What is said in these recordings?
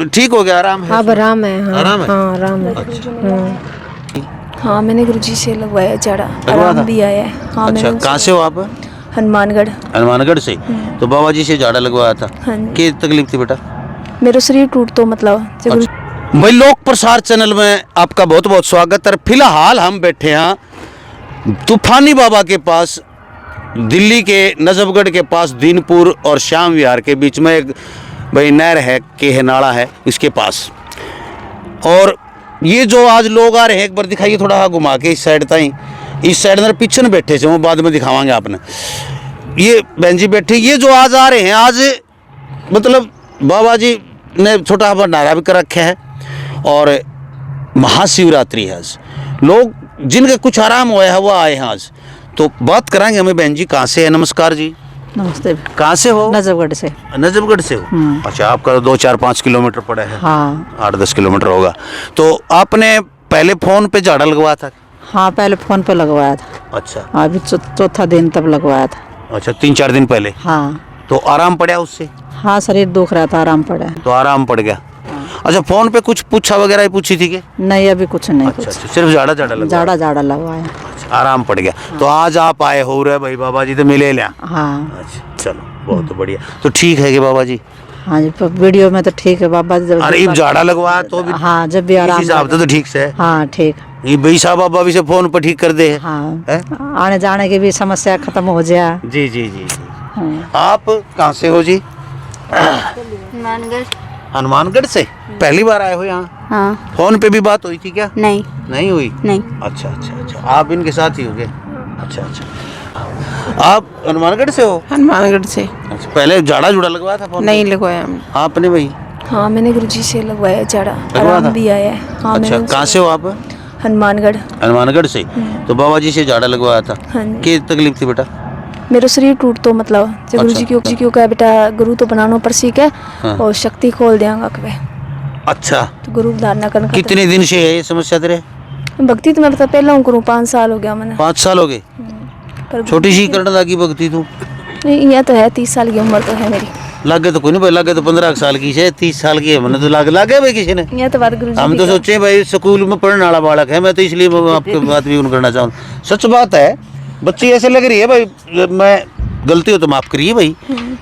ठीक हो गया, आराम है? अब आराम है। हाँ, आराम है? हाँ आराम है। अच्छा। हाँ मैंने गुरुजी से लगवाया जाड़ा, लगवाया था? आराम भी आया है। हाँ अच्छा, मैंने कहाँ से हो आप? हनुमानगढ़। हनुमानगढ़ से। तो बाबा जी से झाड़ा लगवाया था? हाँ जी। क्या तकलीफ थी बेटा? मेरा शरीर टूट तो मतलब जब अच्छा। भाई लोक प्रसार चैनल में आपका बहुत बहुत स्वागत है। फिलहाल हम बैठे हैं तूफानी बाबा के पास, दिल्ली के नजफगढ़ के पास दीनपुर और श्याम विहार के बीच में एक भाई नहर है, केहनाड़ा है, इसके पास। और ये जो आज लोग आ रहे हैं, एक बार दिखाइए थोड़ा घुमा के इस साइड ताई। इस साइड में पीछे न बैठे थे, वो बाद में दिखावांगे आपने। ये बहन जी बैठे, ये जो आज आ रहे हैं, आज मतलब बाबा जी ने छोटा भंडारा भी कर रखा है और महाशिवरात्रि है आज। लोग जिनके कुछ आराम हुआ है वो आए हैं आज। तो बात कराएंगे हमें। बहन जी कहाँ से है? नमस्कार जी। नमस्ते। कहाँ से हो? नजफगढ़ से। नजफगढ़ से हो? अच्छा, आपका 2-4-5 किलोमीटर पड़ा है। हाँ 8-10 किलोमीटर होगा। तो आपने पहले फोन पे झाड़ा लगवाया था? हाँ पहले फोन पे लगवाया था। अच्छा अभी चौथा दिन तब लगवाया था। अच्छा, 3-4 दिन पहले। हाँ तो आराम पड़ा उससे? हाँ शरीर दुख रहा था, आराम पड़ा है। तो आराम पड़ गया। अच्छा, फोन पे कुछ पूछा वगैरह ही पूछी थी कि नहीं अभी कुछ नहीं। अच्छा कुछ अच्छा, सिर्फ झाड़ा लगवाया? जाड़ा जाड़ा लगवाया। अच्छा, आराम पड़ गया। तो आज आप आए हो रहे भाई बाबा जी तो मिले लिया? हाँ अच्छा चलो, बहुत बढ़िया। तो ठीक है कि बाबा जी? हाँ जी वीडियो में तो ठीक है बाबा जी। अरे झाड़ा लगवाया तो भी हाँ जब भी आराम हिसाब से तो ठीक से है। हाँ ठीक। ये भाई साहब बाबा भी से फोन पर ठीक कर दे। हाँ है? आने जाने की भी समस्या खत्म हो जाए। जी जी जी। हाँ। आप कहाँ से हो जी? हनुमानगढ़। हनुमानगढ़ से पहली बार आए हो यहाँ? हाँ। फोन पे भी बात हुई थी क्या? नहीं नहीं हुई? नहीं। अच्छा अच्छा अच्छा, आप इनके साथ ही हो गए? अच्छा अच्छा। आप हनुमानगढ़ से हो? हनुमानगढ़ से। अच्छा, पहले झाड़ा जुड़ा लगवाया था फोन नहीं पे? लगवाया हमने। आपने भाई? हाँ मैंने गुरुजी से लगवाया जाड़ा, लगवाया था? आराम भी आया है। हाँ अच्छा, मैंने कहाँ से हो आप? हनुमानगढ़। हनुमानगढ़ से। तो बाबा जी से झाड़ा लगवाया था? हाँ जी। क्या तकलीफ थी बेटा? मेरा शरीर टूट तो मतलब जब गुरुजी क्यों कहा बेटा गुरु तो बनानो पर सीख है। हाँ। और शक्ति खोल देंगा कभी। अच्छा, तो गुरु धारणा करना। कितने दिन से है ये समस्या तेरे? भक्ति तो मैं बता पहला हूँ करूँ, 5 साल हो गया मैंने। 5 साल हो गए? पर छोटी सी करने लगी भक्ति तू? यह तो है 30 साल की उम्र तो है मेरी। लागे तो कोई नहीं भाई, लागे तो 15 साल की है, 30 साल की है। मैंने तो लागे भाई किसी ने। यह तो बात गुरुजी हम तो सोचे भाई स्कूल में पढ़ने वाला बालक है, मैं तो इसलिए आपकी बात भी उन करना चाहूँ। सच बात है, बच्ची ऐसे लग रही है भाई, मैं गलती हो तो माफ करिए भाई।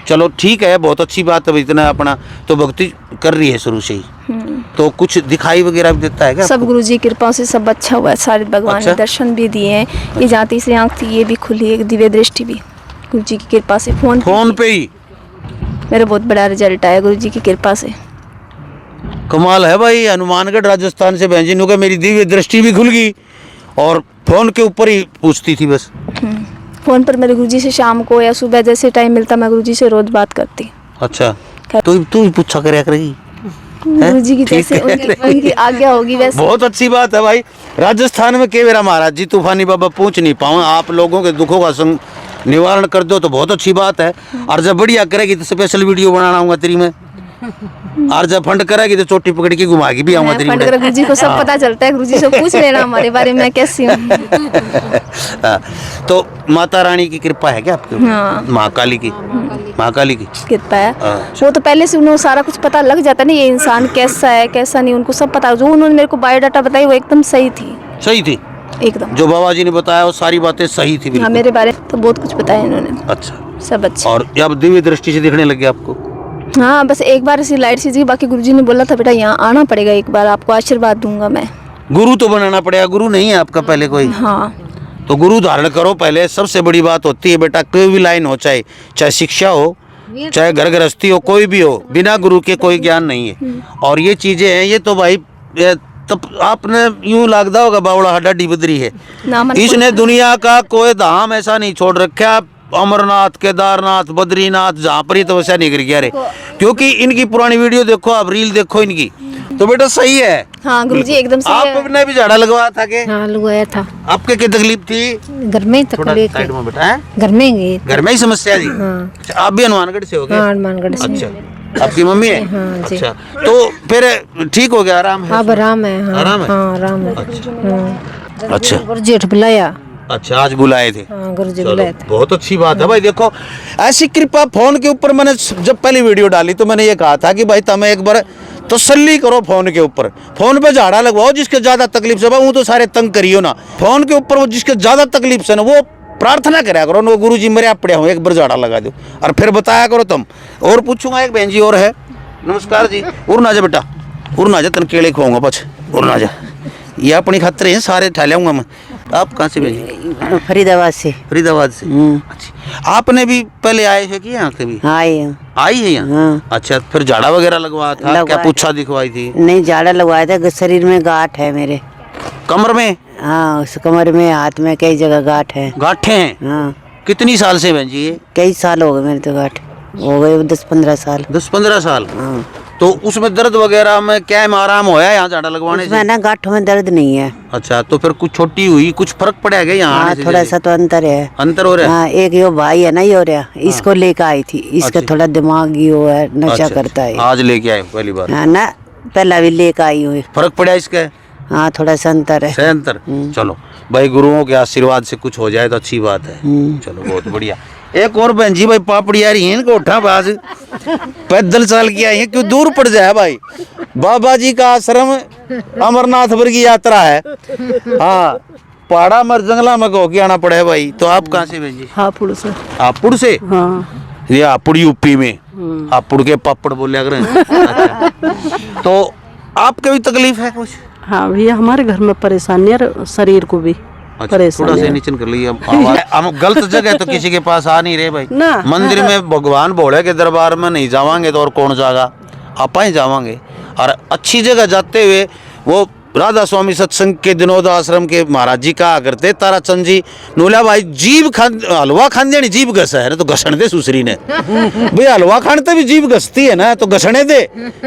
चलो ठीक है, बहुत अच्छी बात है भाई, इतना अपना तो भक्ति कर रही है शुरू से ही। तो कुछ दिखाई वगैरह भी देता है क्या? सब गुरुजी की कृपा से सब अच्छा हुआ है। सारे भगवान अच्छा? ने दर्शन भी दिए हैं। ये जाती से आँख थी ये भी खुली, एक दिव्य दृष्टि भी गुरुजी की कृपा से। फोन पे ही मेरा बहुत बड़ा रिजल्ट आया गुरुजी की कृपा से। कमाल है भाई। हनुमानगढ़ राजस्थान से बहन जी ने कहा मेरी दिव्य दृष्टि भी खुल गई, और फोन के ऊपर ही पूछती थी बस। फोन पर मेरे गुरुजी से शाम को या सुबह जैसे टाइम मिलता मैं गुरुजी से रोज बात करती। अच्छा, तो तू भी पूछा करया करेगी? गुरुजी की जैसे उनकी आज्ञा होगी वैसे। बहुत अच्छी बात है भाई। राजस्थान में के मेरा महाराज जी तूफानी बाबा पूछ नहीं पाऊँ, आप लोगों के दुखों का निवारण कर दो तो बहुत अच्छी बात है। और जब बढ़िया करेगी तो स्पेशल वीडियो बनाना आऊंगा तेरी में। और जब फंड करेगी तो चोटी पकड़ के घुमा के भी आऊंगा तेरी में। गुरुजी को सब पता चलता है, गुरुजी से पूछ लेना हमारे बारे में कैसी हूँ। तो माता रानी की कृपा है क्या आपके ऊपर? हाँ। महाकाली की? महाकाली की कृपा है। हाँ। वो तो पहले से उन्हें सारा कुछ पता लग जाता नहीं, ये इंसान कैसा है कैसा नहीं, उनको सब पता। जो उन्होंने मेरे को बायोडाटा बताई वो एकदम सही थी। सही थी एकदम। जो बाबा जी ने बताया वो सारी बातें सही थी? हाँ मेरे बारे में तो बहुत कुछ बताया इन्होंने। अच्छा, सब अच्छा। और अब दिव्य दृष्टि से दिखने लग गया आपको? हाँ बस एक बार ऐसी लाइट सी थी, बाकी गुरुजी ने बोला था बेटा यहाँ आना पड़ेगा एक बार, आपको आशीर्वाद दूंगा मैं। गुरु तो बनाना पड़ेगा। गुरु नहीं है आपका पहले कोई? हाँ तो गुरु धारण करो पहले। सबसे बड़ी बात होती है बेटा, कोई भी लाइन हो, चाहे शिक्षा हो, चाहे घर गृहस्थी हो, कोई भी हो, बिना गुरु के कोई ज्ञान नहीं है। और ये चीजें हैं, ये तो भाई तब आपने यूं लगता होगा बावड़ा हड्डा डिबदरी है। इसने दुनिया का कोई धाम ऐसा नहीं छोड़ रखा, अमरनाथ, केदारनाथ, बद्रीनाथ, जहाँ पर ही तपस्या नहीं कर गया रे। क्योंकि इनकी पुरानी वीडियो देखो, आप रील देखो इनकी, तो बेटा सही है। हाँ गुरुजी एकदम से। आपने भी झाड़ा लगवाया था के? हाँ लगवाया था। आपके क्या तकलीफ थी? घर में थोड़ा साइड में बेटा है, घर में गई। घर में ही समस्या थी? हाँ। अच्छा, आप भी हनुमानगढ़ से हो गए? हाँ हनुमानगढ़ से। अच्छा, आपकी मम्मी है? हाँ जी। अच्छा, तो फिर ठीक हो गया, आराम है? अब आराम है। हाँ आराम है? हाँ आराम है। अच्छा गुरुजी उठ बुलाया। अच्छा, आज बुलाए थे? हाँ गुरुजी चलो, बुलाए थे। बहुत अच्छी बात है भाई। देखो ऐसी कृपा फोन के ऊपर, मैंने जब पहली वीडियो डाली तो मैंने ये कहा था कि भाई तुम्हें एक बार तसल्ली करो फोन के ऊपर। फोन पे झाड़ा लगवाओ जिसके ज्यादा तकलीफ से, वो तो सारे तंग करियो ना। फोन के ऊपर वो जिसके ज्यादा तकलीफ से ना वो प्रार्थना कराया करो ना, गुरु जी मेरे आप पड़े हो एक बार झाड़ा लगा दो, और फिर बताया करो तुम। और पूछूंगा एक बहन जी और है, नमस्कार जी। उड़ ना जा बेटा, उड़ ना जा, तन केले खुआऊंगा पछ, उड़ ना जा। ये अपनी खातिर हैं, सारे ठा लाऊंगा मैं। आप कहाँ से भेजिए? फरीदाबाद से। फरीदाबाद से। अच्छा, आपने भी पहले आए थे कि यहाँ कभी? आई है यहाँ? हाँ। अच्छा, फिर झाड़ा वगैरह लगवाया था क्या? पूछा दिखवाई थी? नहीं, झाड़ा लगवाया था। शरीर में गांठ है मेरे, कमर में? हाँ, उस कमर में, हाथ में, कई जगह गांठ है। गांठें हैं? हाँ। कितनी साल से बहन जी ये? कई साल हो गए मेरे तो, गांठ हो गए 10-15 साल। 10-15 साल? हाँ। तो उसमें दर्द वगैरह में क्या में आराम होया यहाँ झाड़ा लगवाने से? उसमें ना गांठों में दर्द नहीं है। अच्छा, तो फिर कुछ छोटी हुई, कुछ फर्क पड़ेगा यहाँ हाँ, आने से? थोड़ा सा तो अंतर है। अंतर हो रहा है? हाँ, एक यो भाई है ना, यो रहा, इसको लेकर आई थी। इसका अच्छा। थोड़ा दिमाग यो है, नशा अच्छा, करता है। आज लेके आए पहली बार? हाँ ना, पहला भी लेकर आई हुई। फर्क पड़ा इसका? हाँ, थोड़ा सा अंतर है। से अंतर? चलो भाई, गुरुओं के आशीर्वाद से कुछ हो जाए तो अच्छी बात है। चलो बहुत बढ़िया। एक और बहन जी भाई पापड़ी आ रही है इनको उठा बाज, पैदल चल के आई है, क्यों दूर पड़ जाए भाई। बाबा जी का आश्रम अमरनाथ भर की यात्रा है। हाँ, पहाड़ा मर जंगला में होके आना पड़े भाई। तो आप कहाँ से बहन जी? हापुड़ से। हापुड़ से? हाँ। ये हापुड़ यूपी में, हापुड़ के पापड़ बोले अगर। अच्छा। तो आपके भी तकलीफ है कुछ? हाँ भैया, हमारे घर में परेशानी है, शरीर को भी थोड़ा सा नीचे कर लीजिए। हम गलत जगह तो किसी के पास आ नहीं रहे भाई ना। मंदिर में भगवान भोले के दरबार में नहीं जावांगे तो और कौन जाएगा? आप ही जावांगे। और अच्छी जगह जाते हुए वो राधा स्वामी सत्संग के दिनोद आश्रम के महाराज जी कहा करते, ताराचंद जी, नूला भाई जीभ खान हलवा खान देनी जीभ घस है ना, तो घसण दे सुसरी ने। भाई हलवा खानते भी जीभ घसती है ना, तो घसने दे।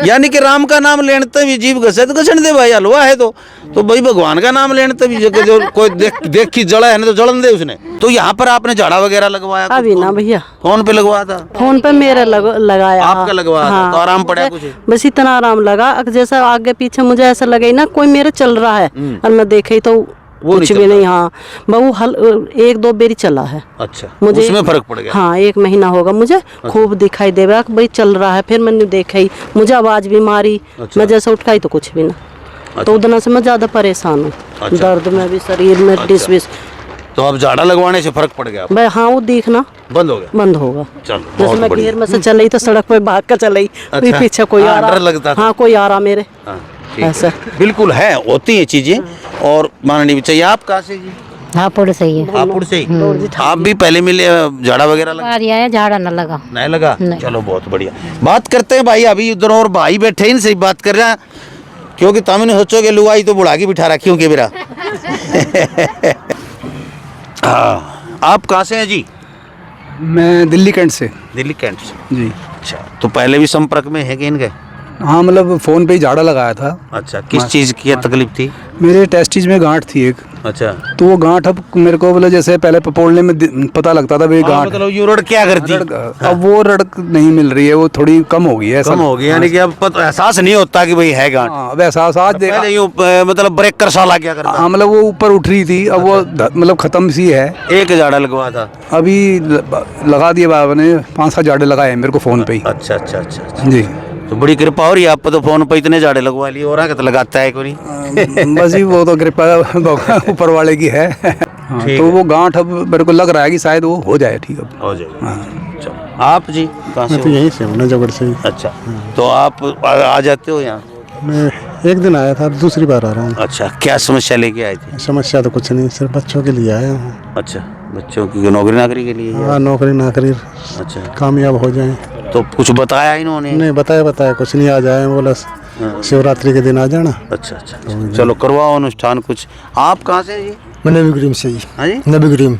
यानी कि राम का नाम लेने भी जीभ घसे तो घसण दे भाई, हलवा है तो भाई भगवान का नाम लेने भी जो कोई देखी जड़ा है ना तो जलन दे उसने। तो यहाँ पर आपने झाड़ा वगैरह लगवाया? अभी ना भैया। फोन पे लगवाया था? फोन पे मेरा लगाया। आपका लगवाया था? तो आराम पड़ा कुछ? बस इतना आराम लगा, जैसा आगे पीछे मुझे ऐसा लगे ना कोई मेरे चल रहा है, और मैं देखे तो कुछ भी नहीं। हाँ, बहु 1-2 बेरी चला है। अच्छा, मुझे उसमें फर्क पड़ गया? हाँ, 1 महीना होगा मुझे। खूब दिखाई देगा भाई चल रहा है। फिर मैंने देखा ही, मुझे आवाज भी मारी। मैं जैसा उठकाई तो कुछ भी ना। तो उधर से मैं ज्यादा परेशान हूँ, दर्द में भी, शरीर में डिस विस। तो अब झाड़ा लगवाने से फर्क पड़ गया? भाई हाँ, वो देखना बंद हो गया? बंद होगा। चलो, जैसे मैं घेर में से चल रही तो सड़क पे भाग कर चल रही। अच्छा। पीछे कोई आ डर रहा लगता था? हाँ, कोई आ रहा मेरे। ऐसा बिल्कुल है, होती है चीजें और माननी भी चाहिए। आप कहाँ से जी? हापुड़ से ही है। हापुड़ से ही? आप भी पहले मिले झाड़ा वगैरह लगा? है, झाड़ा न लगा। नहीं लगा? चलो बहुत बढ़िया। बात करते हैं भाई, अभी उधर और भाई बैठे हैं, इनसे ही बात कर रहे हैं, क्योंकि तुम ने सोचोगे लुगाई तो बुढ़ा की बिठा रखी होंगे मेरा। हाँ, आप कहाँ से हैं जी? मैं दिल्ली कैंट से। दिल्ली कैंट से जी। अच्छा, तो पहले भी संपर्क में है कि इनके? हाँ, मतलब फ़ोन पे ही झाड़ा लगाया था। अच्छा, किस चीज़ की तकलीफ थी? मेरे टेस्टिज में गांठ थी एक। अच्छा, तो वो गांठ अब मेरे को मतलब जैसे पहले पपोड़ने में पता लगता था भाई गांठ। मतलब यू रड़ क्या करती? अब वो रड़क नहीं मिल रही है, वो थोड़ी कम हो गई है। कम हो गई, यानी कि अब एहसास नहीं होता कि भाई है गांठ। हाँ, अब एहसास आज देखा। पहले यूं मतलब ब्रेकर सा लग गया करता। हाँ, मतलब वो ऊपर उठ रही थी, अब वो मतलब खत्म सी है। एक झाड़ा लगवा था? अभी लगा दिए बाबा ने, 5-7 झाड़े लगाए मेरे को फ़ोन पे ही। अच्छा अच्छा अच्छा जी। तो बड़ी कृपा हो रही है आप तो, फोन पे इतने झाड़े लगवा लिए। और तो लगाता है कोई? बस ही वो तो कृपा ऊपर वाले की है। हाँ, तो वो गांठ अब मेरे को लग रहा है कि शायद वो हो जाए ठीक। अब हो जाएगा। चलो, आप जी कहाँ से? मैं तो यहीं से हूँ, नजफगढ़ से ही। अच्छा, तो आप आ जाते हो यहाँ? मैं एक दिन आया था, अब दूसरी बार आ रहा हूँ। अच्छा, क्या समस्या लेके आए थे? समस्या तो कुछ नहीं, सिर्फ बच्चों के लिए आया हूँ। अच्छा, बच्चों की नौकरी नाकरी के लिए? हाँ, नौकरी नाकरी अच्छा, कामयाब हो जाए। तो कुछ बताया इन्होंने? नहीं बताया कुछ नहीं, आ जाए बोला शिवरात्रि के दिन आ जाना। अच्छा अच्छा, चलो करवाओ अनुष्ठान कुछ। आप कहाँ से जी? मैं नबी करीम से ही। हाँ जी? नबी करीम।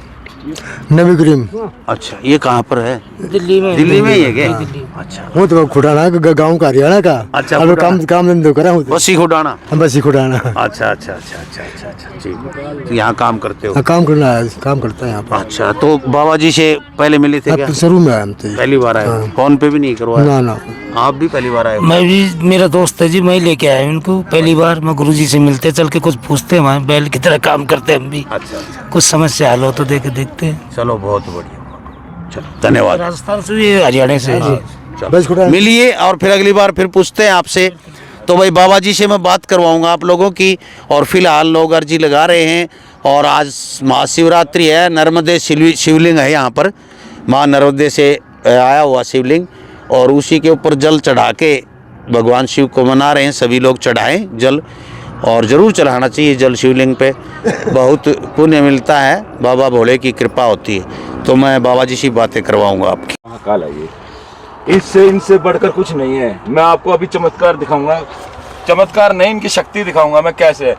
अच्छा, ये कहाँ पर है? दिल्ली में। दिल्ली में ही है क्या? अच्छा, वो तो खुडाना गाँव का, हरियाणा का। अच्छा, अब काम धंधो करा हूँ। बसी खुडाना? बस ही खुडाना। अच्छा अच्छा अच्छा अच्छा अच्छा अच्छा, ठीक। तो यहाँ काम करते हो? काम करता है यहाँ पर। अच्छा, तो बाबा जी से पहले मिले थे क्या? शुरू में आया हम तो। पहली बार आए? फोन पे भी नहीं करवाया? ना। आप भी पहली बार आए? मैं भी, मेरा दोस्त है जी, मैं लेके आया हूं इनको पहली बार। मैं गुरुजी से मिलते, चल के कुछ पूछते हैं, वहाँ बैल की तरह काम करते हैं हम भी। अच्छा अच्छा, कुछ समस्या हल हो तो देखते हैं। चलो बहुत बढ़िया, चलो धन्यवाद। राजस्थान से भी, हरियाणा से जी। बस खुडाना। मिलिए और फिर अगली बार फिर पूछते हैं आपसे। तो भाई बाबा जी से मैं बात करवाऊंगा आप लोगों की। और फिलहाल लोग अर्जी लगा रहे हैं और आज महाशिवरात्रि है, नर्मदे शिवलिंग है यहाँ पर, माँ नर्मदे से आया हुआ शिवलिंग, और उसी के ऊपर जल चढ़ा के भगवान शिव को मना रहे हैं। सभी लोग चढ़ाएं जल, और ज़रूर चढ़ाना चाहिए जल शिवलिंग पे, बहुत पुण्य मिलता है, बाबा भोले की कृपा होती है। तो मैं बाबा जी से बातें करवाऊंगा आपकी। महाकाल है ये, इससे इनसे बढ़कर कुछ नहीं है। मैं आपको अभी चमत्कार दिखाऊंगा, चमत्कार नहीं, इनकी शक्ति दिखाऊंगा मैं कैसे है।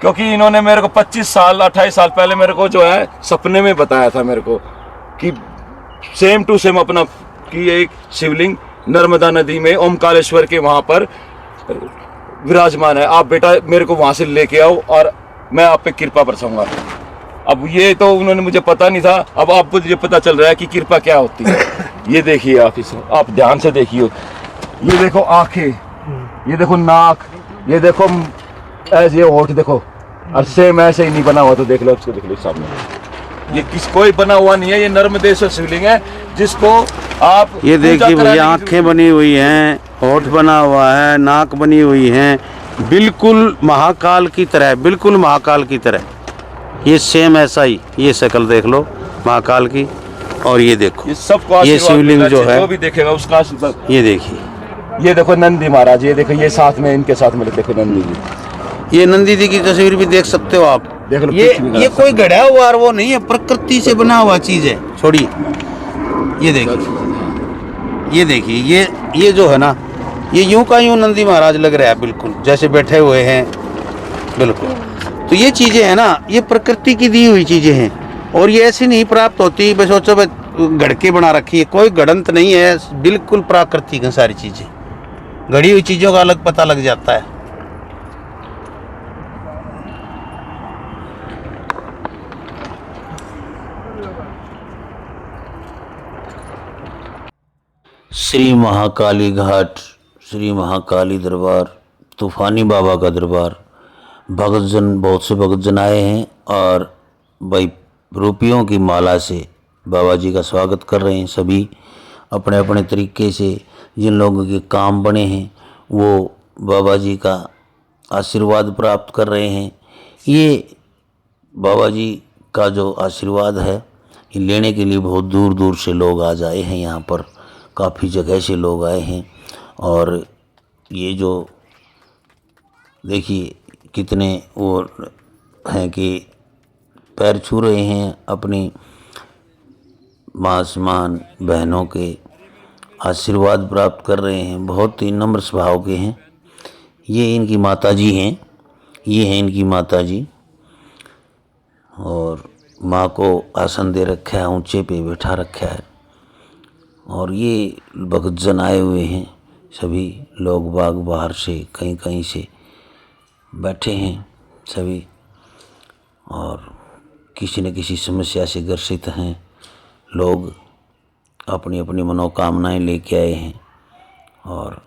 क्योंकि इन्होंने मेरे को 25 साल 28 साल पहले मेरे को जो है सपने में बताया था मेरे को कि सेम टू सेम अपना कि एक शिवलिंग नर्मदा नदी में ओमकारेश्वर के वहाँ पर विराजमान है। आप बेटा मेरे को वहाँ से लेके आओ और मैं आप पे कृपा बरसाऊंगा। अब ये तो उन्होंने मुझे पता नहीं था, अब आपको मुझे पता चल रहा है कि कृपा क्या होती है। ये देखिए आप इसे, आप ध्यान से देखिए, ये देखो आंखें, ये देखो नाक, ये देखो ऐसे ये होठ देखो, और सेम ऐसे ही नहीं बना हुआ। तो देख लो उसको, देख लो सामने, ये किस कोई बना हुआ नहीं है, ये नर्मदेश्वर शिवलिंग है जिसको आप ये देखिए भैया, आंखें बनी हुई हैं, होठ बना हुआ है, नाक बनी हुई है, बिल्कुल महाकाल की तरह, बिल्कुल महाकाल की तरह। ये सेम ऐसा ही, ये शक्ल देख लो महाकाल की। और ये देखो, ये सबको ये शिवलिंग जो है, जो भी देखेगा उसका आशीर्वाद। ये देखिए, ये देखो नंदी महाराज, ये देखो, ये साथ में इनके साथ में देखो नंदी जी, ये नंदी जी की तस्वीर भी देख सकते हो आप। देख लो, ये कोई गढ़ा हुआ वो नहीं है, प्रकृति से बना हुआ चीज है। छोड़िए, ये देखिए, ये जो है ना, ये यूं का यूं नंदी महाराज लग रहा है, बिल्कुल जैसे बैठे हुए हैं, बिल्कुल। तो ये चीजें हैं ना, ये प्रकृति की दी हुई चीजें हैं, और ये ऐसी नहीं प्राप्त होती बस सोचो गढ़ के बना रखी है, कोई गढ़ंत नहीं है, बिल्कुल प्राकृतिक है सारी चीजें। गढ़ी हुई चीजों का अलग पता लग जाता है। श्री महाकाली घाट, श्री महाकाली दरबार, तूफानी बाबा का दरबार। भगतजन, बहुत से भगतजन आए हैं और भाई रुपयों की माला से बाबा जी का स्वागत कर रहे हैं। सभी अपने अपने तरीके से, जिन लोगों के काम बने हैं वो बाबा जी का आशीर्वाद प्राप्त कर रहे हैं। ये बाबा जी का जो आशीर्वाद है ये लेने के लिए बहुत दूर दूर से लोग आज आए हैं यहाँ पर, काफ़ी जगह से लोग आए हैं। और ये जो देखिए कितने वो हैं कि पैर छू रहे हैं, अपनी मासूमान बहनों के आशीर्वाद प्राप्त कर रहे हैं। बहुत ही नम्र स्वभाव के हैं। ये इनकी माता जी हैं, ये हैं इनकी माता जी, और माँ को आसन दे रखा है, ऊंचे पे बैठा रखा है। और ये भक्तजन आए हुए हैं, सभी लोग बाग बाहर से कहीं कहीं से बैठे हैं सभी, और किसी न किसी समस्या से ग्रसित हैं लोग, अपनी अपनी मनोकामनाएं लेके आए हैं। और